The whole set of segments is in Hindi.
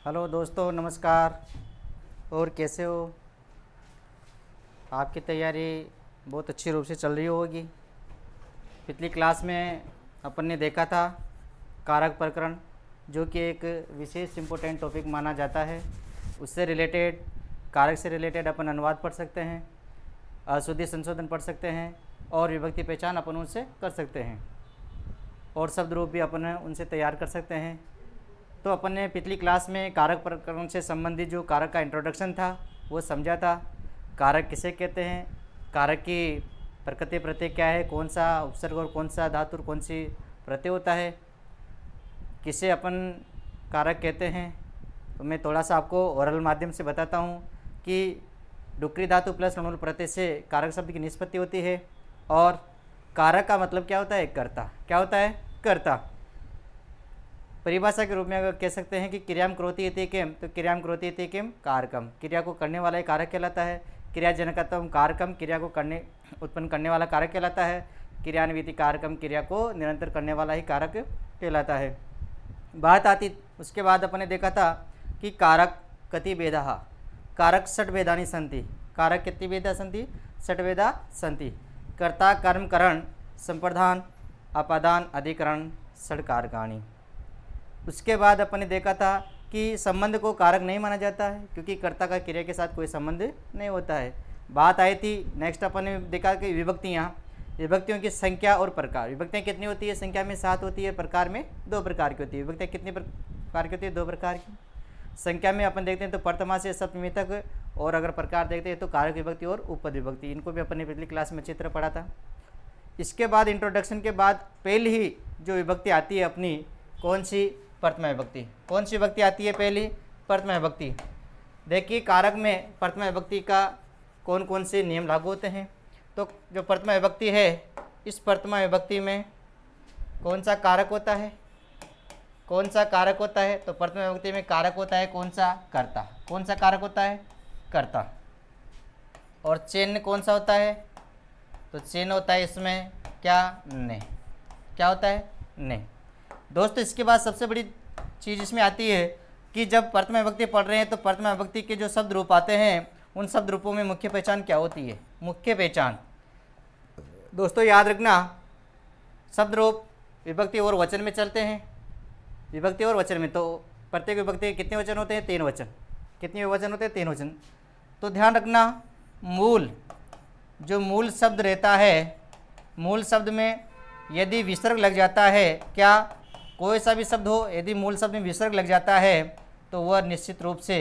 हेलो दोस्तों, नमस्कार। और कैसे हो? आपकी तैयारी बहुत अच्छी रूप से चल रही होगी। पिछली क्लास में अपन ने देखा था कारक प्रकरण, जो कि एक विशेष इम्पोर्टेंट टॉपिक माना जाता है। उससे रिलेटेड, कारक से रिलेटेड अपन अनुवाद पढ़ सकते हैं, अशुद्धि संशोधन पढ़ सकते हैं और विभक्ति पहचान अपन उनसे कर सकते हैं, और शब्द रूप भी अपन उनसे तैयार कर सकते हैं। तो अपन ने पिछली क्लास में कारक प्रकरण से संबंधित जो कारक का इंट्रोडक्शन था वो समझा था। कारक किसे कहते हैं, कारक की प्रकृति प्रत्यय क्या है, कौन सा उपसर्ग और कौन सा धातु और कौन सी प्रत्यय होता है, किसे अपन कारक कहते हैं। तो मैं थोड़ा सा आपको ओरल माध्यम से बताता हूँ कि डुकरी धातु प्लस णुल प्रत्यय से कारक शब्द की निष्पत्ति होती है। और कारक का मतलब क्या होता है? कर्ता। क्या होता है? कर्ता। परिभाषा के रूप में अगर कह सकते हैं कि क्रियाम करोति इति किम, तो क्रियाम करोति इति किम कारकम, क्रिया को करने वाला ही कारक कहलाता है। क्रियाजनकत्वम कारकम, क्रिया को करने उत्पन्न करने वाला कारक कहलाता है। क्रियान्विति कारकम, क्रिया को निरंतर करने वाला ही कारक कहलाता है। बात आती उसके बाद अपन ने देखा था कि कारक कति भेदाः, कारक षट् भेदानि सन्ति। कारक कितनी भेदा सन्ति? षट् भेदा सन्ति। कर्ता, कर्म, करण, संप्रदान, अपादान, अधिकरण, षट् कारकाणि। उसके बाद अपन ने देखा था कि संबंध को कारक नहीं माना जाता है, क्योंकि कर्ता का क्रिया के साथ कोई संबंध नहीं होता है। बात आई थी नेक्स्ट अपन ने देखा कि विभक्तियाँ, विभक्तियों की संख्या और प्रकार। विभक्तियाँ कितनी होती है? संख्या में 7 होती है, प्रकार में 2 प्रकार की होती है। विभक्तियाँ कितनी प्रकार की होती है? 2 प्रकार की। संख्या में अपन देखते हैं तो प्रथमा से सप्तमी तक, और अगर प्रकार देखते हैं तो कारक विभक्ति और उपपद विभक्ति। इनको भी अपन ने पिछली क्लास में चित्र पढ़ा था। इसके बाद इंट्रोडक्शन के बाद पहली ही जो विभक्ति आती है अपनी, कौन सी? प्रथमा विभक्ति। कौन सी विभक्ति आती है पहली? प्रथमा विभक्ति। देखिए कारक में प्रथमा विभक्ति का कौन कौन से नियम लागू होते हैं। तो जो प्रथमा विभक्ति है, इस प्रथमा विभक्ति में कौन सा कारक होता है? कौन सा कारक होता है? तो प्रथमा विभक्ति में कारक होता है कौन सा? कर्ता। कौन सा कारक होता है? कर्ता। और चिन्ह कौन सा होता है? तो चिन्ह होता है इसमें क्या? ने। क्या होता है? ने। दोस्तों इसके बाद सबसे बड़ी चीज़ इसमें आती है कि जब प्रथमा विभक्ति पढ़ रहे हैं तो प्रथमा विभक्ति के जो शब्द रूप आते हैं, उन शब्द रूपों में मुख्य पहचान क्या होती है? मुख्य पहचान दोस्तों याद रखना, शब्द रूप विभक्ति और वचन में चलते हैं। विभक्ति और वचन में तो प्रत्येक विभक्ति के कितने वचन होते हैं? 3 वचन। कितने वचन होते हैं? 3 वचन। तो ध्यान रखना, मूल जो मूल शब्द रहता है, मूल शब्द में यदि विसर्ग लग जाता है, क्या कोई सा भी शब्द हो, यदि मूल शब्द में विसर्ग लग जाता है तो वह निश्चित रूप से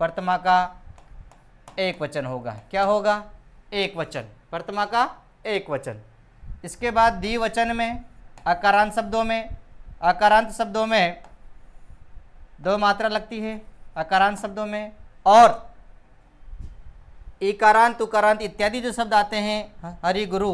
प्रथमा का एक वचन होगा। क्या होगा? एक वचन। प्रथमा का एक वचन। इसके बाद द्विवचन में, अकारांत शब्दों में, अकारांत शब्दों में 2 मात्रा लगती है अकारांत शब्दों में, और इकारांत, उकारांत इत्यादि जो शब्द आते हैं हरि गुरु,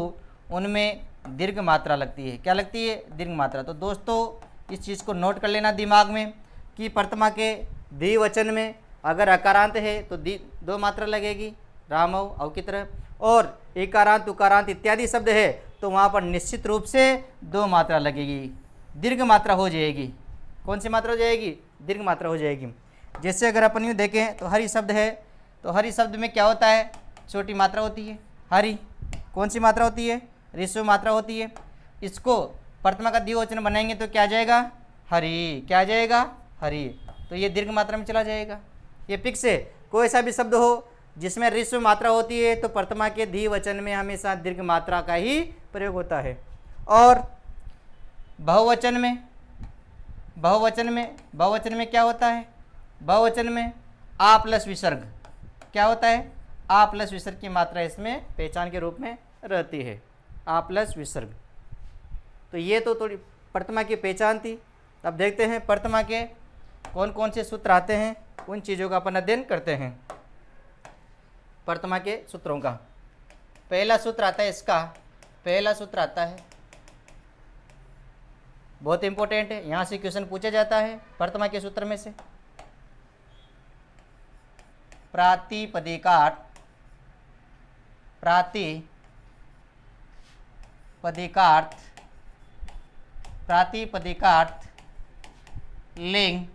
उनमें दीर्घ मात्रा लगती है। क्या लगती है? दीर्घ मात्रा। तो दोस्तों इस चीज़ को नोट कर लेना दिमाग में कि प्रथमा के द्विवचन में अगर अकारांत है तो 2 मात्रा लगेगी, रामव अव की तरह, और इकारांत, उकारांत इत्यादि शब्द है तो वहाँ पर निश्चित रूप से 2 मात्रा लगेगी, दीर्घ मात्रा हो जाएगी। कौन सी मात्रा हो जाएगी? दीर्घ मात्रा हो जाएगी। जैसे अगर अपन यूँ देखें तो हरि शब्द है, तो हरि शब्द में क्या होता है? छोटी मात्रा होती है हरि। कौन सी मात्रा होती है? ऋस्व मात्रा होती है। इसको प्रथमा का द्विवचन बनाएंगे तो क्या आ जाएगा? हरि। क्या आ जाएगा? हरि। तो ये दीर्घ मात्रा में चला जाएगा। ये फिक्स है। कोई सा भी शब्द हो जिसमें ऋस्व मात्रा होती है तो प्रथमा के द्विवचन में हमेशा दीर्घ मात्रा का ही प्रयोग होता है। और बहुवचन में, बहुवचन में क्या होता है? बहुवचन में आ प्लस विसर्ग। क्या होता है? आ प्लस विसर्ग की मात्रा इसमें पहचान के रूप में रहती है, आ प्लस विसर्ग। तो ये तो थोड़ी प्रथमा की पहचान थी। अब देखते हैं प्रथमा के कौन कौन से सूत्र आते हैं, उन चीज़ों का अपन अध्ययन करते हैं। प्रथमा के सूत्रों का पहला सूत्र आता है, इसका पहला सूत्र आता है, बहुत इंपॉर्टेंट है, यहाँ से क्वेश्चन पूछा जाता है प्रथमा के सूत्र में से। प्रातिपदिकार्थ, प्रातिपदिकार्थ लिंग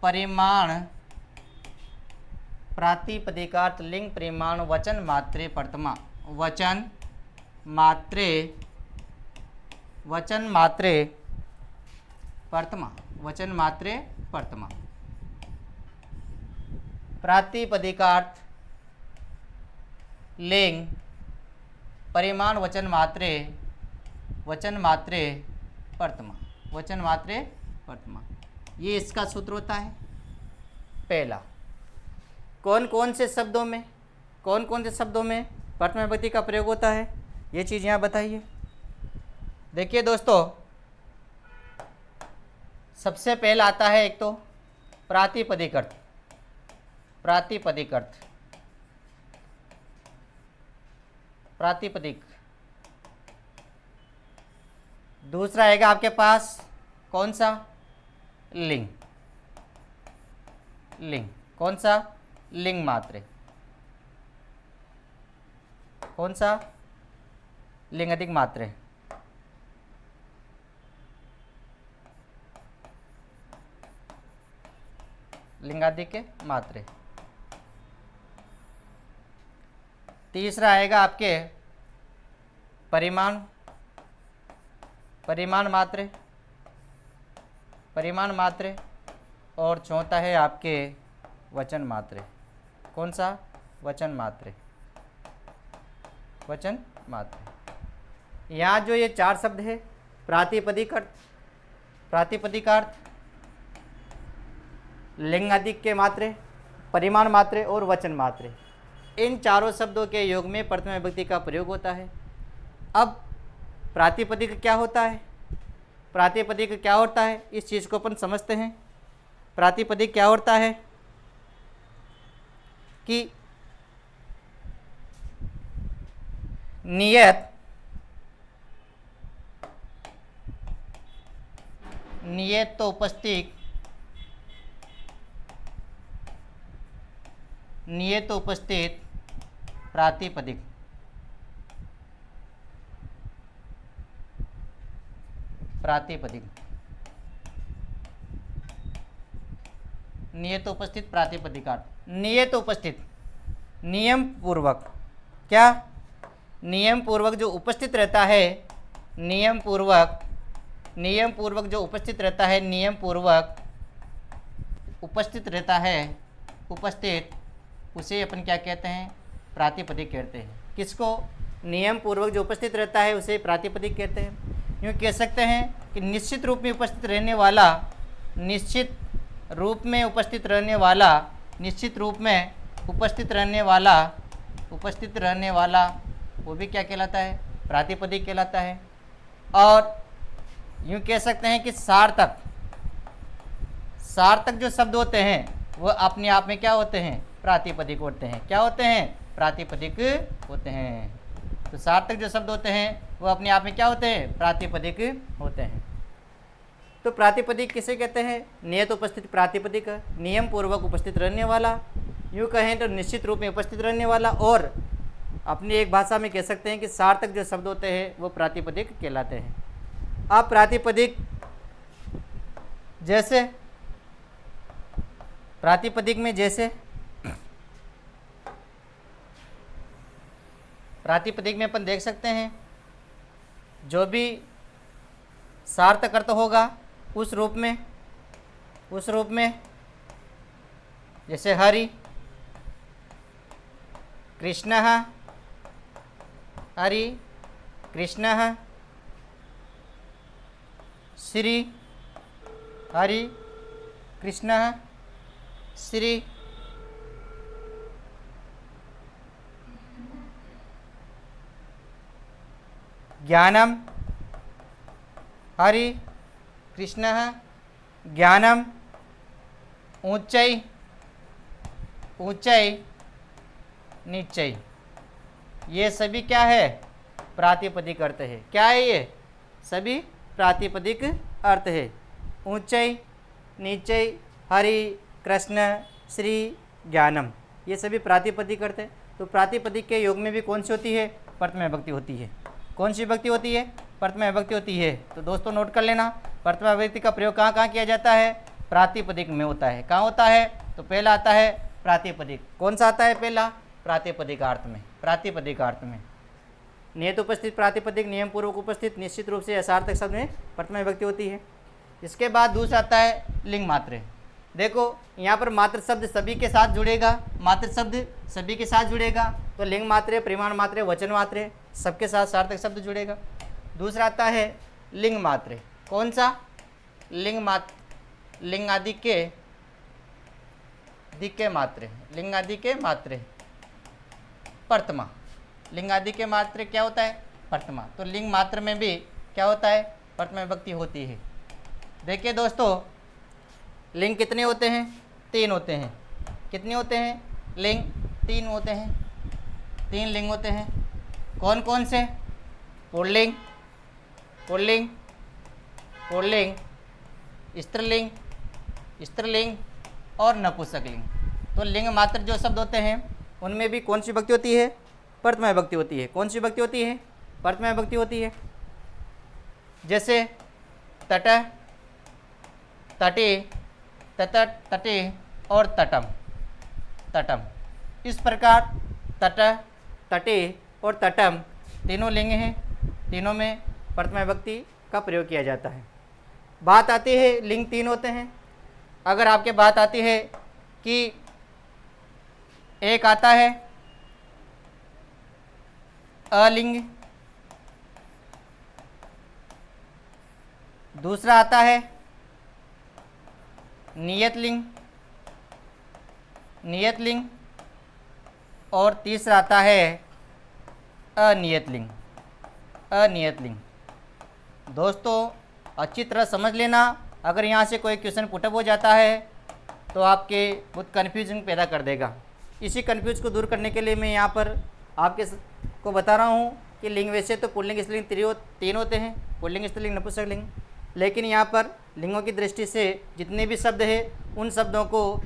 परिमाण प्रातिपदिकार्थ लिंग परिमाण वचन मात्रे प्रथमा वचन मात्रे प्रथमा प्रातिपदिकार्थ लिंग परिमाण वचन मात्रे प्रथमा ये इसका सूत्र होता है। पहला, कौन कौन से शब्दों में प्रथमा विभक्ति का प्रयोग होता है, ये चीज़ यहाँ बताइए। देखिए दोस्तों, सबसे पहला आता है एक तो प्रातिपदिक अर्थ। दूसरा आएगा आपके पास कौन सा, लिंग। कौन सा, लिंग मात्रे। कौन सा, लिंग अधिक मात्रे। लिंगाधिक के मात्रे। तीसरा आएगा आपके परिमाण मात्रे। और चौथा है आपके वचन मात्रे। कौन सा, वचन मात्रे। यहाँ जो ये चार शब्द है, प्रातिपदिकार्थ, लिंग अधिक के मात्रे, परिमाण मात्रे और वचन मात्रे, इन चारों शब्दों के योग में प्रथमा विभक्ति का प्रयोग होता है। अब प्रातिपदिक क्या होता है, इस चीज़ को अपन समझते हैं। प्रातिपदिक क्या होता है कि नियत तो उपस्थित प्रातिपदिक। नियत उपस्थित प्रातिपदिकार्थ। नियत उपस्थित, नियम पूर्वक जो उपस्थित रहता है, नियम पूर्वक जो उपस्थित रहता है, उपस्थित, उसे अपन क्या कहते हैं, प्रातिपदिक कहते हैं। किसको, नियम पूर्वक जो उपस्थित रहता है उसे प्रातिपदिक कहते हैं। यूँ कह सकते हैं कि निश्चित रूप में उपस्थित रहने वाला वो भी क्या कहलाता है, प्रातिपदिक कहलाता है। और यूँ कह सकते हैं कि सार्थक जो शब्द होते हैं वो अपने आप में क्या होते हैं, प्रातिपदिक होते हैं। क्या होते हैं, प्रातिपदिक होते हैं। तो सार्थक जो शब्द होते हैं वो अपने आप में क्या होते हैं, प्रातिपदिक होते हैं। तो प्रातिपदिक किसे कहते हैं, नियत उपस्थित प्रातिपदिक, नियम पूर्वक उपस्थित रहने वाला, यूँ कहें तो निश्चित रूप में उपस्थित रहने वाला, और अपनी एक भाषा में कह सकते हैं कि सार्थक जो शब्द होते हैं वो प्रातिपदिक कहलाते हैं। अब प्रातिपदिक में अपन देख सकते हैं जो भी सार्थक अर्थ होगा उस रूप में जैसे हरि, कृष्णः, श्री, हरि कृष्णः श्री, ज्ञानम, हरि कृष्णः ज्ञानम, ऊंचाई नीचाई, ये सभी क्या है, प्रातिपदिक अर्थ है। क्या है ये, सभी प्रातिपदिक अर्थ है। ऊंचाई, नीचाई, हरि, कृष्ण, श्री, ज्ञानम, ये सभी प्रातिपदिक अर्थ है। तो प्रातिपदिक के योग में भी कौन सी होती है, प्रथमा विभक्ति होती है। कौन सी विभक्ति होती है, प्रथमा विभक्ति होती है। तो दोस्तों नोट कर लेना, प्रथमा विभक्ति का प्रयोग कहाँ कहाँ किया जाता है, प्रातिपदिक में होता है। कहाँ होता है? तो पहला आता है प्रातिपदिक। कौन सा आता है पहला? प्रातिपदिकार्थ में। प्रातिपदिकार्थ में नियत उपस्थित प्रातिपदिक, नियम पूर्वक उपस्थित, निश्चित रूप से यथार्थक शब्द में प्रथमा विभक्ति होती है। इसके बाद दूसरा आता है लिंग मात्र। देखो यहाँ पर मात्र शब्द सभी के साथ जुड़ेगा, मात्र शब्द सभी के साथ जुड़ेगा, तो लिंग मात्र, परिमाण मात्र, वचन मात्र सबके साथ सार्थक शब्द जुड़ेगा। दूसरा आता है लिंग मात्र। कौन सा? लिंग मात्र, लिंग आदि के मात्र, लिंग आदि के मात्र प्रथमा। लिंग आदि के मात्र क्या होता है? प्रथमा। तो लिंग मात्र में भी क्या होता है? प्रथमा विभक्ति होती है। देखिए दोस्तों, लिंग कितने होते हैं? 3 होते हैं। कितने होते हैं? लिंग 3 होते हैं। 3 लिंग होते हैं। कौन कौन से? पुल्लिंग, पुल्लिंग, पुल्लिंग, स्त्रीलिंग, स्त्रीलिंग और नपुंसकलिंग। तो लिंग मात्र जो शब्द होते हैं उनमें भी कौन सी विभक्ति होती है? प्रथमा विभक्ति होती है। कौन सी विभक्ति होती है? प्रथमा विभक्ति होती है। जैसे तट, तटे, ततट, तटे और तटम, तटम। इस प्रकार तट, तटे और तटम तीनों लिंग हैं। तीनों में प्रथमा विभक्ति का प्रयोग किया जाता है। बात आती है लिंग 3 होते हैं। अगर आपके बात आती है कि एक आता है अलिंग, दूसरा आता है नियत लिंग, नियत लिंग और तीसरा आता है अनियत लिंग, अनियत लिंग। दोस्तों अच्छी तरह समझ लेना, अगर यहाँ से कोई क्वेश्चन पुटअप हो जाता है तो आपके बहुत कन्फ्यूजन पैदा कर देगा। इसी कन्फ्यूज को दूर करने के लिए मैं यहाँ पर आपके को बता रहा हूँ कि लिंग वैसे तो पुल्लिंग स्त्रीलिंग 3 होते हैं, पुल्लिंग स्त्रीलिंग नपुंसकलिंग, लेकिन यहाँ पर लिंगों की दृष्टि से जितने भी शब्द हैं उन शब्दों को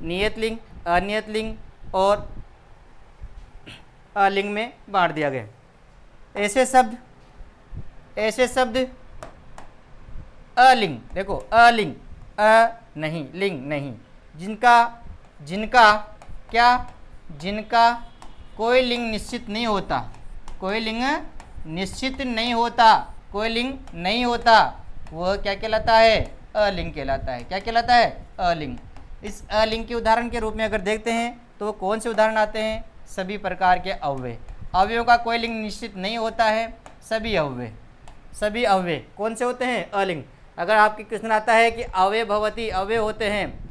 नियत लिंग, अनियत लिंग और अलिंग में बांट दिया गया। ऐसे शब्द अलिंग, देखो अलिंग, नहीं, लिंग नहीं, जिनका कोई लिंग निश्चित नहीं होता, कोई लिंग निश्चित नहीं होता, कोई लिंग नहीं होता, वह क्या कहलाता है? अलिंग कहलाता है। क्या कहलाता है? अलिंग। इस अलिंग के उदाहरण के रूप में अगर देखते हैं तो कौन से उदाहरण आते हैं? सभी प्रकार के अव्यय, अव्ययों का कोई लिंग निश्चित नहीं होता है, सभी अव्यय, सभी अव्यय कौन से होते हैं? अलिंग। अगर आपके क्वेश्चन आता है कि अव्यय भवती, अव्यय होते हैं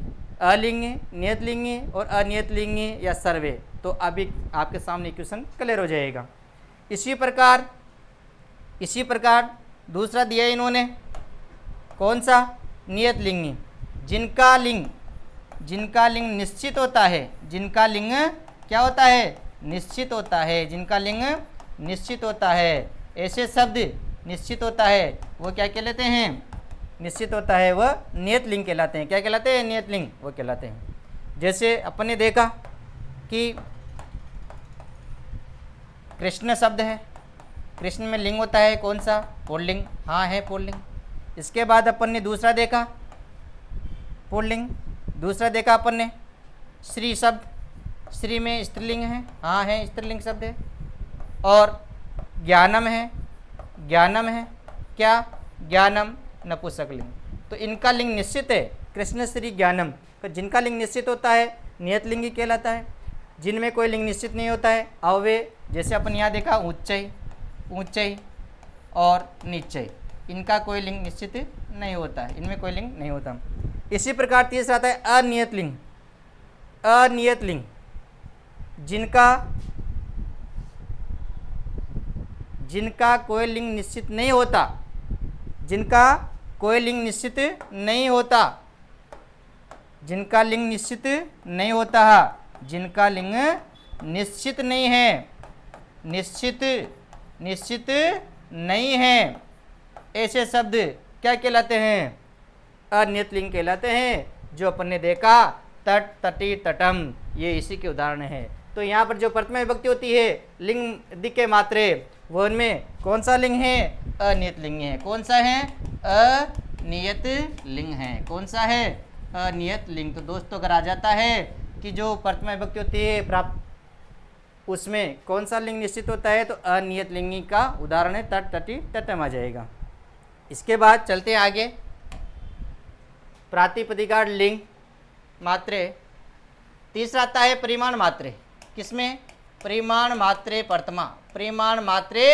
अलिंग, नियत लिंग और अनियत लिंग या सर्वे, तो अभी आपके सामने क्वेश्चन क्लियर हो जाएगा। इसी प्रकार दूसरा दिया इन्होंने, कौन सा? नियत लिंग, जिनका लिंग निश्चित होता है, जिनका लिंग क्या होता है? निश्चित होता है, जिनका लिंग निश्चित होता है। ऐसे शब्द निश्चित होता है वो क्या कहलाते हैं? निश्चित होता है वह नियत लिंग कहलाते हैं। क्या कहलाते हैं? नियत लिंग वो कहलाते हैं। जैसे अपन ने देखा कि कृष्ण शब्द है, कृष्ण में लिंग होता है कौन सा? पुल्लिंग, हाँ है पुल्लिंग। इसके बाद अपन ने दूसरा देखा पुल्लिंग, दूसरा देखा अपन ने श्री शब्द, श्री में स्त्रीलिंग है, हाँ है स्त्रीलिंग शब्द है। और ज्ञानम है, ज्ञानम है क्या? ज्ञानम नपुंसकलिंग। तो इनका लिंग निश्चित है, कृष्ण श्री ज्ञानम। तो जिनका लिंग निश्चित होता है नियत लिंग कहलाता है। जिनमें कोई लिंग निश्चित नहीं होता है अव्यय, जैसे अपन यहाँ देखा उच्चय, ऊंचय और नीचय, इनका कोई लिंग निश्चित नहीं होता है, इनमें कोई लिंग नहीं होता। इसी प्रकार तीसरा आता है अनियत लिंग, अनियत लिंग, जिनका कोई लिंग निश्चित नहीं होता, जिनका कोई लिंग निश्चित नहीं होता, जिनका लिंग निश्चित नहीं होता है, जिनका लिंग निश्चित नहीं है, निश्चित नहीं है, ऐसे शब्द क्या कहलाते हैं? अनियत लिंग कहलाते हैं। जो अपन ने देखा तट, तटी, तटम, ये इसी के उदाहरण है। तो यहाँ पर जो प्रथमा विभक्ति होती है लिंग दिखे मात्रे, वो उनमें कौन सा लिंग है? अनियत लिंग है। कौन सा है? अनियत लिंग है। कौन सा है? अनियत लिंग। तो दोस्तों अगर आ जाता है कि जो प्रथमा विभक्ति होती है प्राप्त उसमें कौन सा लिंग निश्चित होता है, तो अनियत लिंगी का उदाहरण है तट, तटी, तटम आ जाएगा। इसके बाद चलते हैं आगे, प्रातिपदिका लिंग मात्रे। तीसरा आता है परिमाण मात्रे। किसमें? परिमाण मात्रे प्रथमा। परिमाण मात्रे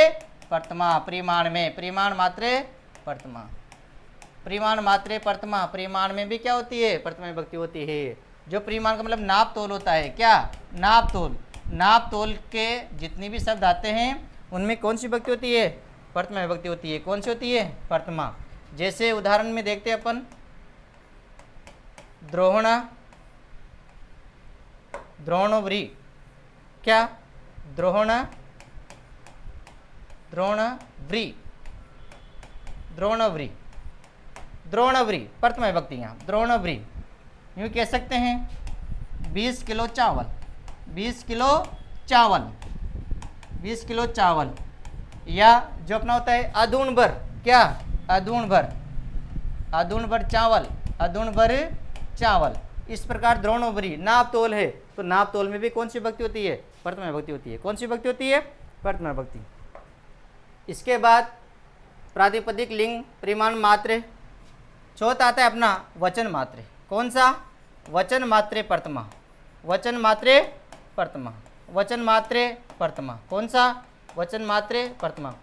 प्रथमा, परिमाण में, परिमाण मात्रे प्रथमा, परिमाण मात्रे प्रथमा। परिमाण में भी क्या होती है? प्रथमा विभक्ति होती है। जो परिमाण का मतलब नाप तोल होता है। क्या? नाप तोल। नाप तोल के जितने भी शब्द आते हैं उनमें कौन सी विभक्ति होती है? प्रथमा विभक्ति होती है। कौन सी होती है? प्रथमा। जैसे उदाहरण में देखते हैं अपन, द्रोहणा, द्रोणव्री। क्या? द्रोहणा, द्रोणव्री, द्रोणव्री, द्रोणव्री प्रथमा विभक्ति। यहाँ द्रोणव्री यूँ कह सकते हैं 20 किलो चावल, 20 किलो चावल, 20 किलो चावल। या जो अपना होता है अदूण भर। क्या? अदूण भर, अदूण भर चावल, अदूण भर चावल। इस प्रकार द्रोणोवरी नाप तोल है, तो नाप तोल में भी कौन सी विभक्ति होती है? प्रथमा विभक्ति होती है। कौन सी विभक्ति होती है? प्रथमा विभक्ति। इसके बाद प्रातिपदिक लिंग परिमाण मात्रे। चौथा आता है अपना वचन मात्रे। कौन सा? वचन मात्रे प्रथमा, वचन मात्रे प्रथमा, वचन मात्रे प्रथमा। कौन सा? वचन मात्रे प्रथमा।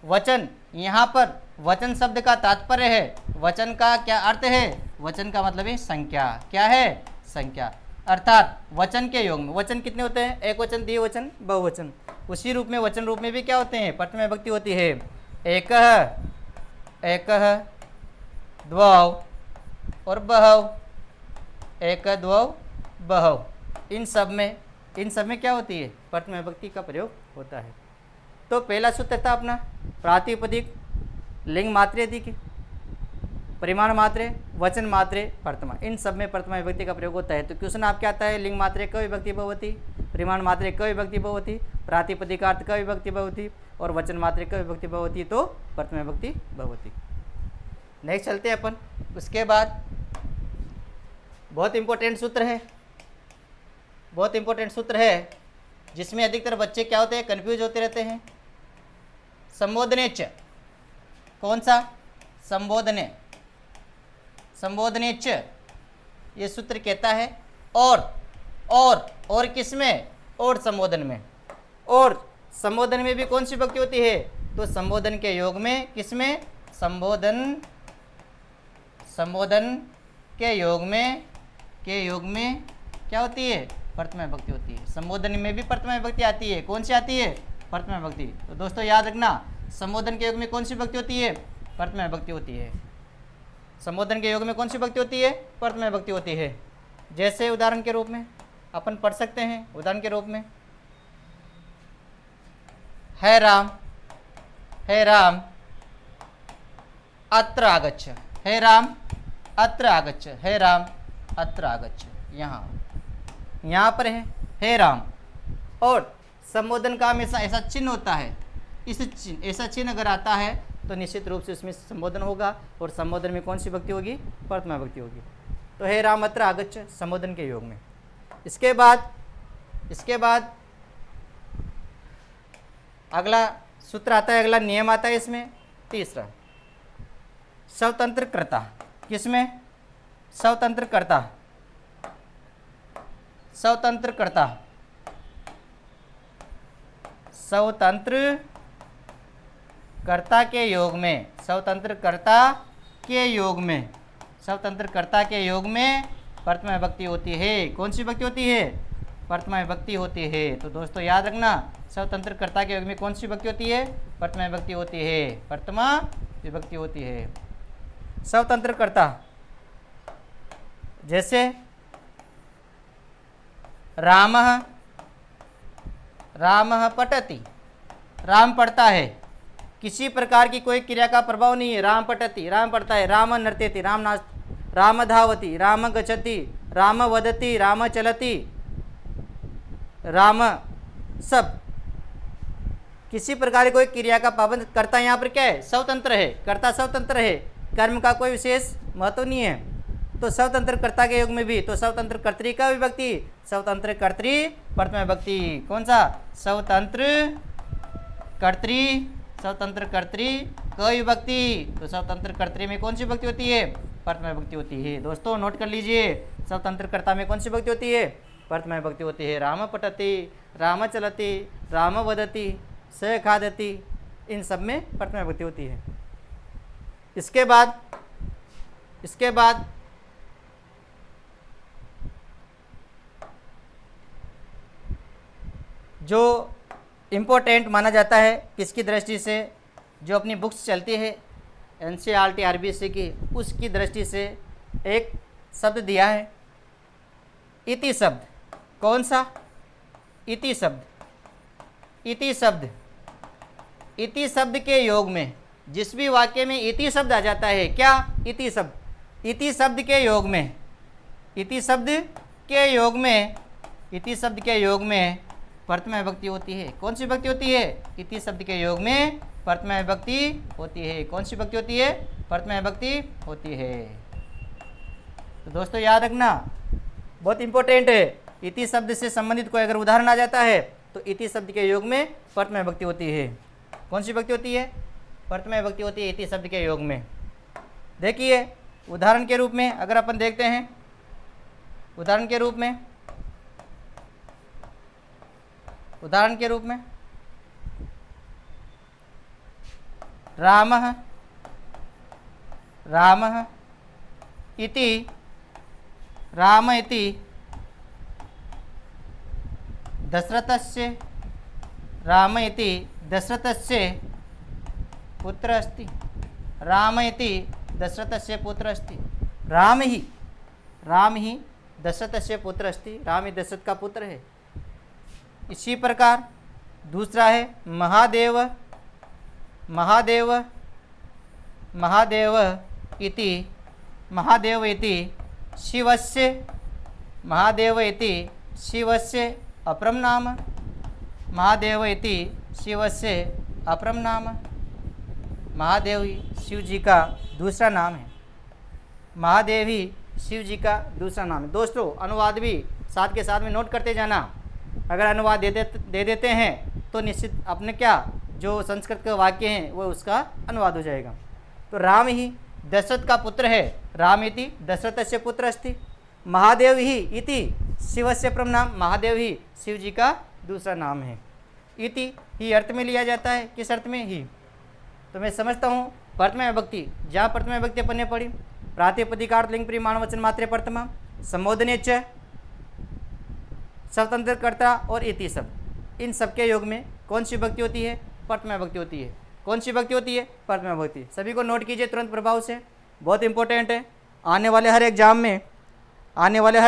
वचन, यहाँ पर वचन शब्द का तात्पर्य है, वचन का क्या अर्थ है? वचन का मतलब है संख्या। क्या है? संख्या। अर्थात वचन के योग में वचन कितने होते हैं? एक वचन, द्विवचन, बहुवचन। उसी रूप में वचन रूप में भी क्या होते हैं? प्रथमा विभक्ति होती है। एकः, एकः, द्वौ और बहव, एक, द्वौ, बहव। इन सब में क्या होती है? प्रथमा विभक्ति का प्रयोग होता है। तो पहला सूत्र था अपना प्रातिपदिक लिंग मात्रे अधिक, परिमाण मात्रे, वचन मात्रे प्रथमा। इन सब में प्रथमा विभक्ति का प्रयोग होता है। तो क्वेश्चन आपके आता है लिंग मात्रे क विभक्ति भवति, परिमाण मात्रे क विभक्ति भवति, प्रातिपदिकार्थ क विभक्ति भवति और वचन मात्रे क विभक्ति भवति, तो प्रथमा विभक्ति भवति। नेक्स्ट चलते हैं अपन। उसके बाद बहुत इंपॉर्टेंट सूत्र है, बहुत इंपॉर्टेंट सूत्र है जिसमें अधिकतर बच्चे क्या होते हैं? कंफ्यूज होते रहते हैं। संबोधने च। कौन सा? संबोधने, संबोधने च ये सूत्र कहता है और किस में? और संबोधन में। और संबोधन में भी कौन सी विभक्ति होती है? तो संबोधन के योग में। किस में? संबोधन, संबोधन के योग में, के योग में क्या होती है? प्रथमा विभक्ति होती है। संबोधन में भी प्रथमा विभक्ति आती है। कौन सी आती है? प्रथमा विभक्ति। तो दोस्तों याद रखना, संबोधन के योग में कौन सी विभक्ति होती है? प्रथमा विभक्ति होती है। संबोधन के योग में कौन सी विभक्ति होती है? प्रथमा विभक्ति होती है। जैसे उदाहरण के रूप में अपन पढ़ सकते हैं, उदाहरण के रूप में, है राम, हे राम अत्र आगच्छ, हे राम अत्र आगच्छ, हे राम अत्र आगच्छ। यहाँ पर है हे राम। और संबोधन का हमेशा ऐसा चिन्ह होता है, इस चिन्ह, ऐसा चिन्ह अगर आता है तो निश्चित रूप से उसमें संबोधन होगा। और संबोधन में कौन सी विभक्ति होगी? प्रथमा विभक्ति होगी। तो हे राम अत्र आगच्छ संबोधन के योग में। इसके बाद अगला सूत्र आता है, अगला नियम आता है इसमें तीसरा, स्वतंत्रकर्ता। किसमें? स्वतंत्रकर्ता, स्वतंत्रकर्ता, स्वतंत्रकर्ता के योग में, स्वतंत्रकर्ता के योग में, स्वतंत्रकर्ता के योग में प्रथमा विभक्ति होती है। कौन सी विभक्ति होती है? प्रथमा विभक्ति होती है। तो दोस्तों याद रखना, स्वतंत्रकर्ता के योग में कौन सी विभक्ति होती है? प्रथमा विभक्ति होती है। प्रथमा विभक्ति होती है। स्वतंत्रकर्ता जैसे रामः, रामः पठति, राम पढ़ता है। किसी प्रकार की कोई क्रिया का प्रभाव नहीं है। राम पठति, राम पढ़ता है। राम नर्त्यति, राम नाच, राम धावति, राम गच्छति, राम वदति, राम चलति, राम सब। किसी प्रकार की कोई क्रिया का पाबंद करता यहाँ पर क्या है? स्वतंत्र है। कर्ता स्वतंत्र है, कर्म का कोई विशेष महत्व नहीं है। तो स्वतंत्र कर्ता के योग में भी, तो स्वतंत्र कर्त्री का विभक्ति, स्वतंत्र कर्त्री प्रथमा विभक्ति, कौन सा, स्वतंत्र कर्त्री, स्वतंत्र कर्त्री क विभक्ति, तो स्वतंत्र कर्त्री में कौन सी विभक्ति होती है, प्रथमा विभक्ति होती है। दोस्तों नोट कर लीजिए, स्वतंत्र कर्ता में कौन सी विभक्ति होती है, प्रथमा विभक्ति होती है। राम पठति, राम चलति, राम वदति, स खादति, इन सब में प्रथमा विभक्ति होती है। इसके बाद जो इम्पोर्टेंट माना जाता है किसकी दृष्टि से, जो अपनी बुक्स चलती है NCERT RBC की, उसकी दृष्टि से एक शब्द दिया है, इति शब्द। कौन सा, इति शब्द। इति शब्द, इति शब्द के योग में, जिस भी वाक्य में इति शब्द आ जाता है, क्या, इति शब्द, इति शब्द के योग में, इति शब्द के योग में, इति शब्द के योग में प्रथमा विभक्ति होती है। कौन सी विभक्ति होती है, इति शब्द के योग में प्रथमा विभक्ति होती है। कौन सी विभक्ति होती है, प्रथमा विभक्ति होती है। तो दोस्तों याद रखना, बहुत इंपॉर्टेंट है। इति शब्द से संबंधित कोई अगर उदाहरण आ जाता है तो इति शब्द के योग में प्रथमा विभक्ति होती है। कौन सी विभक्ति होती है, प्रथमा विभक्ति होती है इति शब्द के योग में। देखिए उदाहरण के रूप में अगर अपन देखते हैं, उदाहरण के रूप में, उदाहरण के रूप में रामः, रामः इति, राम इति दशरथस्य, राम इति दशरथस्य पुत्र अस्ति, राम इति दशरथस्य पुत्र अस्ति। राम ही दशरथस्य पुत्र अस्ति, राम ही दशरथ का पुत्र है। इसी प्रकार दूसरा है महादेव, महादेव, महादेव इति, महादेव इति शिवस्य, महादेव इति शिवस्य अपरम नाम, महादेव इति शिवस्य अपरम नाम। महादेव ही शिव जी का दूसरा नाम है, महादेव ही शिव जी का दूसरा नाम है। दोस्तों अनुवाद भी साथ के साथ में नोट करते जाना। अगर अनुवाद दे देते हैं तो निश्चित अपने क्या जो संस्कृत के वाक्य हैं वो उसका अनुवाद हो जाएगा। तो राम ही दशरथ का पुत्र है, राम इति दशरथस्य पुत्र अस्ति। महादेव ही इति शिवस्य परम नाम, महादेव ही शिव जी का दूसरा नाम है। इति ही अर्थ में लिया जाता है, किस अर्थ में, ही। तो मैं समझता हूँ प्रथमा विभक्ति, जहाँ प्रथमा विभक्ति अपन ने पढ़ी, प्रातिपदिकार्थ लिंग परिमाण वचन मात्रे प्रथमा, संबोधने च, स्वतंत्र कर्ता और इति शब्द, इन सबके योग में कौन सी विभक्ति होती है, प्रथमा विभक्ति होती है। कौन सी विभक्ति होती है, प्रथमा विभक्ति। सभी को नोट कीजिए तुरंत प्रभाव से, बहुत इंपॉर्टेंट है। आने वाले हर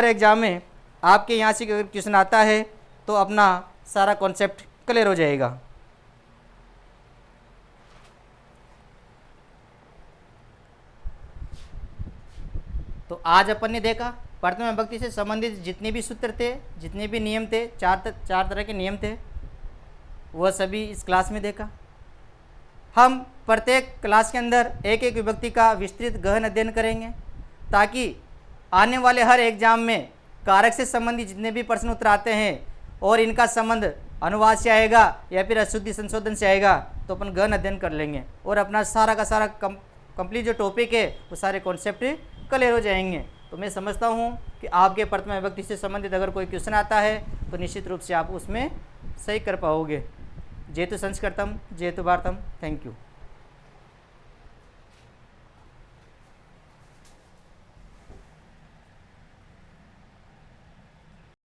एग्जाम में आपके यहाँ से अगर क्वेश्चन आता है तो अपना सारा कॉन्सेप्ट क्लियर हो जाएगा। तो आज अपन ने देखा प्रथमा विभक्ति से संबंधित जितने भी सूत्र थे, जितने भी नियम थे, चार तरह के नियम थे, वह सभी इस क्लास में देखा। हम प्रत्येक क्लास के अंदर एक एक विभक्ति का विस्तृत गहन अध्ययन करेंगे ताकि आने वाले हर एग्जाम में कारक से संबंधित जितने भी प्रश्न उत्तर आते हैं और इनका संबंध अनुवाद से आएगा या फिर अशुद्धि संशोधन से आएगा तो अपन गहन अध्ययन कर लेंगे और अपना सारा का सारा कंप्लीट जो टॉपिक है वो सारे कॉन्सेप्ट क्लियर हो जाएंगे। तो मैं समझता हूँ कि आपके प्रथमा विभक्ति से संबंधित अगर कोई क्वेश्चन आता है तो निश्चित रूप से आप उसमें सही कर पाओगे। जयतु संस्कृतम जयतु भारतम। Thank you.